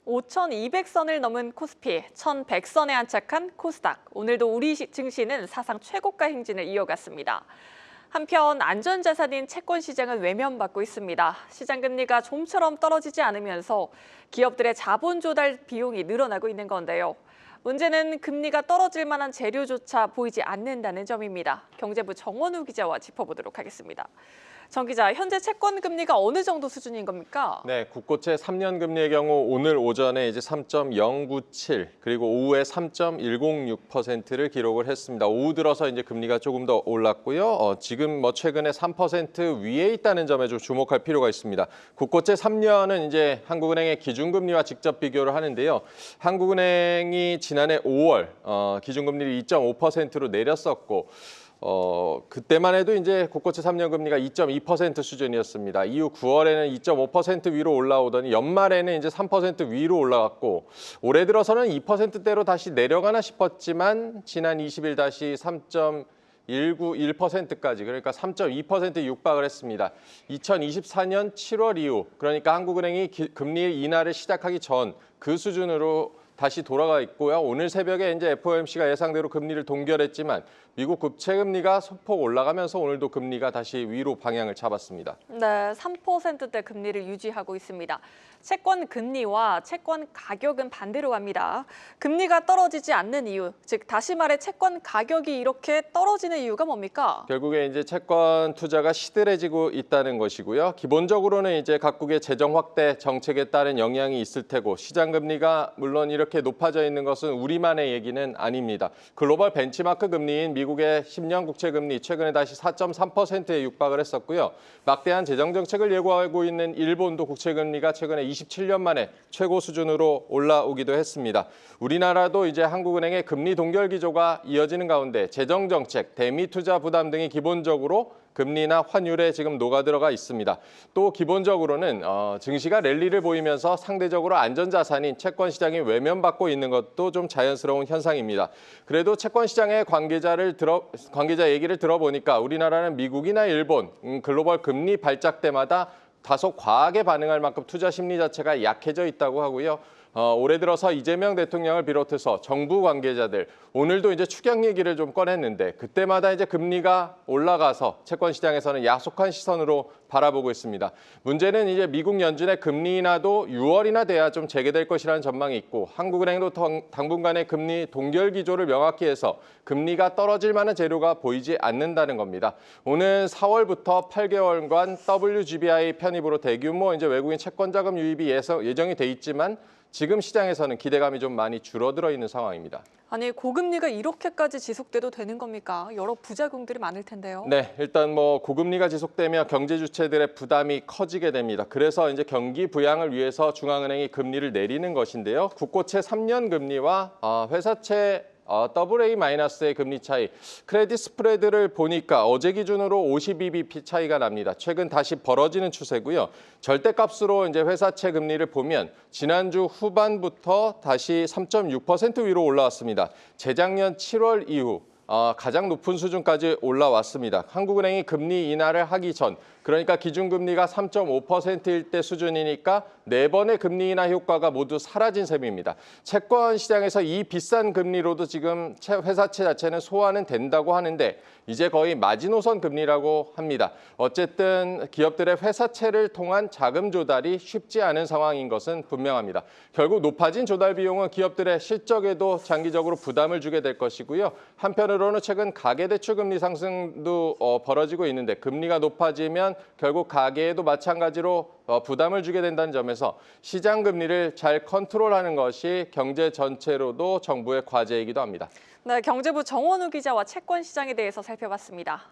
5,200선을 넘은 코스피, 1,100선에 안착한 코스닥. 오늘도 우리 증시는 사상 최고가 행진을 이어갔습니다. 한편 안전자산인 채권 시장은 외면받고 있습니다. 시장 금리가 좀처럼 떨어지지 않으면서 기업들의 자본 조달 비용이 늘어나고 있는 건데요. 문제는 금리가 떨어질 만한 재료조차 보이지 않는다는 점입니다. 경제부 정원우 기자와 짚어보도록 하겠습니다. 정 기자, 현재 채권 금리가 어느 정도 수준인 겁니까? 네, 국고채 3년 금리의 경우 오늘 오전에 이제 3.097 그리고 오후에 3.106%를 기록을 했습니다. 오후 들어서 이제 금리가 조금 더 올랐고요. 지금 최근에 3% 위에 있다는 점에 좀 주목할 필요가 있습니다. 국고채 3년은 이제 한국은행의 기준금리와 직접 비교를 하는데요. 한국은행이 지난해 5월 기준금리를 2.5%로 내렸었고 그때만 해도 이제 국고채 3년 금리가 2.2% 수준이었습니다. 이후 9월에는 2.5% 위로 올라오더니 연말에는 이제 3% 위로 올라갔고 올해 들어서는 2%대로 다시 내려가나 싶었지만 지난 20일 다시 3.191%까지 그러니까 3.2% 육박을 했습니다. 2024년 7월 이후 그러니까 한국은행이 금리 인하를 시작하기 전 그 수준으로 다시 돌아가 있고요. 오늘 새벽에 이제 FOMC가 예상대로 금리를 동결했지만 미국 국채 금리가 소폭 올라가면서 오늘도 금리가 다시 위로 방향을 잡았습니다. 네, 3%대 금리를 유지하고 있습니다. 채권 금리와 채권 가격은 반대로 갑니다. 금리가 떨어지지 않는 이유, 즉 다시 말해 채권 가격이 이렇게 떨어지는 이유가 뭡니까? 결국에 이제 채권 투자가 시들해지고 있다는 것이고요. 기본적으로는 이제 각국의 재정 확대 정책에 따른 영향이 있을 테고 시장 금리가 물론 이렇게 높아져 있는 것은 우리만의 얘기는 아닙니다. 글로벌 벤치마크 금리인 미국의 10년 국채 금리 최근에 다시 4.3%에 육박을 했었고요. 막대한 재정 정책을 예고하고 있는 일본도 국채 금리가 최근에 27년 만에 최고 수준으로 올라오기도 했습니다. 우리나라도 이제 한국은행의 금리 동결 기조가 이어지는 가운데 재정 정책, 대미 투자 부담 등이 기본적으로 금리나 환율에 지금 녹아들어가 있습니다. 또 기본적으로는 증시가 랠리를 보이면서 상대적으로 안전자산인 채권 시장이 외면받고 있는 것도 좀 자연스러운 현상입니다. 그래도 채권 시장의 관계자 얘기를 들어보니까 우리나라는 미국이나 일본, 글로벌 금리 발작 때마다 다소 과하게 반응할 만큼 투자 심리 자체가 약해져 있다고 하고요. 올해 들어서 이재명 대통령을 비롯해서 정부 관계자들 오늘도 이제 추경 얘기를 좀 꺼냈는데 그때마다 이제 금리가 올라가서 채권 시장에서는 야속한 시선으로 바라보고 있습니다. 문제는 이제 미국 연준의 금리 인하도 6월이나 돼야 좀 재개될 것이라는 전망이 있고 한국은행도 당분간의 금리 동결 기조를 명확히 해서 금리가 떨어질 만한 재료가 보이지 않는다는 겁니다. 오는 4월부터 8개월간 WGBI 편입으로 대규모 이제 외국인 채권 자금 유입이 예정이 돼 있지만 지금 시장에서는 기대감이 좀 많이 줄어들어 있는 상황입니다. 아니, 고금리가 이렇게까지 지속돼도 되는 겁니까? 여러 부작용들이 많을 텐데요. 네, 일단 고금리가 지속되면 경제 주체들의 부담이 커지게 됩니다. 그래서 이제 경기 부양을 위해서 중앙은행이 금리를 내리는 것인데요. 국고채 3년 금리와 회사채 AA-의 금리 차이, 크레딧 스프레드를 보니까 어제 기준으로 52bp 차이가 납니다. 최근 다시 벌어지는 추세고요. 절대값으로 이제 회사채 금리를 보면 지난주 후반부터 다시 3.6% 위로 올라왔습니다. 재작년 7월 이후 가장 높은 수준까지 올라왔습니다. 한국은행이 금리 인하를 하기 전, 그러니까 기준금리가 3.5%일 때 수준이니까 4번의 금리 인하 효과가 모두 사라진 셈입니다. 채권 시장에서 이 비싼 금리로도 지금 회사채 자체는 소화는 된다고 하는데 이제 거의 마지노선 금리라고 합니다. 어쨌든 기업들의 회사채를 통한 자금 조달이 쉽지 않은 상황인 것은 분명합니다. 결국 높아진 조달 비용은 기업들의 실적에도 장기적으로 부담을 주게 될 것이고요. 한편으로는 최근 가계대출 금리 상승도 벌어지고 있는데 금리가 높아지면 결국 가계에도 마찬가지로 부담을 주게 된다는 점에서 시장 금리를 잘 컨트롤하는 것이 경제 전체로도 정부의 과제이기도 합니다. 네, 경제부 정원우 기자와 채권 시장에 대해서 살펴봤습니다.